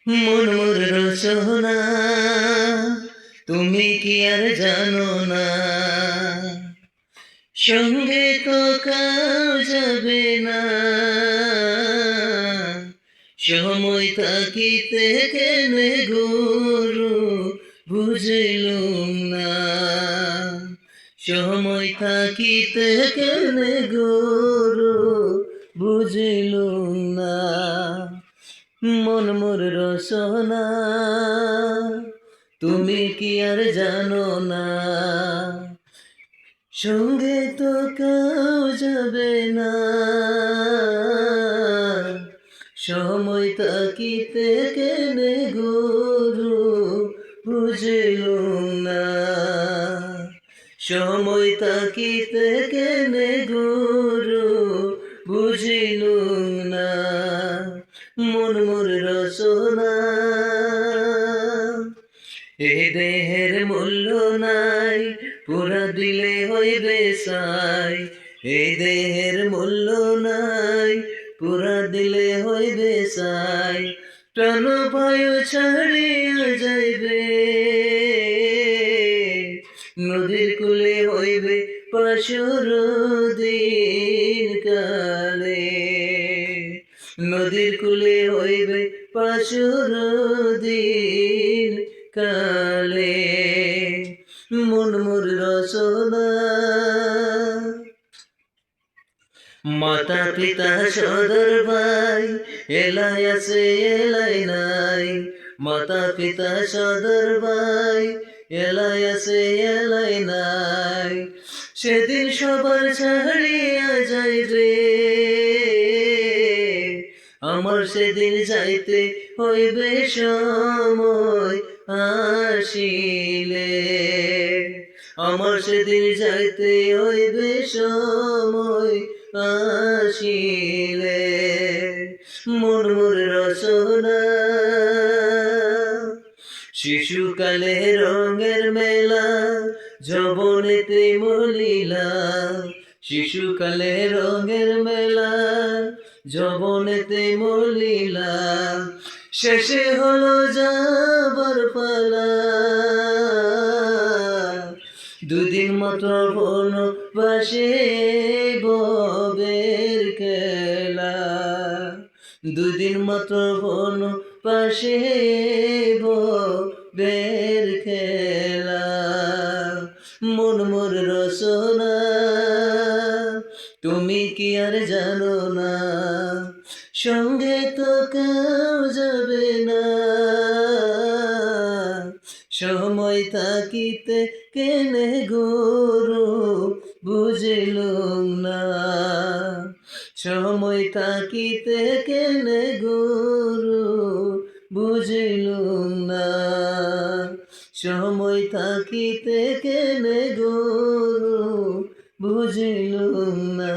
মন মোর রচনা, তুমি কি আর জানো না? সঙ্গে তো কাউ যাবে না, সময় থাকিতে কেনে গুরু বুঝিলুম না। সময় থাকিতে কেনে গুরু বুঝিলুম না। মন মোর রচনা, তুমি কি আর জানো না? সঙ্গে তো কেউ যাবে না, সময় থাকিতে কেনে গুরু বুঝিলুম না। সময় থাকিতে কেনে গুরু বুঝিলুম না। মন মোর রচনা, এ দেহের মূল্য নাই, পুরা দিলে হইবে সাই। এ দেহের মূল্য নাই, পুরা দিলে হইবে সাই। প্রাণ বায়ু ছাড়িয়া যাইবে, নদীর কূলে হইবে পাশুর দিন কালে। নদীর কূলে হইবে পাশুর দিন কালে। মন মোর রচনা, মাতা পিতা সদর ভাই এলাই আছে এলাই নাই। মাতা পিতা সদর ভাই এলাই আছে এলাই নাই। সেদিন সবার ছাড়িয়া যাইবে, আমার সেদিন যাইতে হইবে সময় আসিলে। আমার সেদিন যাইতে হইবে সময় আসিলে। মন মোর রচনা, শিশুকালে রঙের মেলা, যৌবনেতে মলিলা। শিশুকালে রঙের মেলা, যৌবনেতে মলিলা। শেষে হলো যাবার পালা, দুদিন মাত্র বনবাসে ববের খেলা। দুদিন মাত্র বনবাসে ববের খেলা। মন মোর রচনা, তুমি কি আর জানো না? সঙ্গে তো কেউ যাবে না, সময় থাকিতে কেনে গুরু বুঝিলুম না। সময় থাকিতে কেনে গুরু বুঝিলুম না। সময় থাকিতে কেনে গুরু বুঝিলুম না।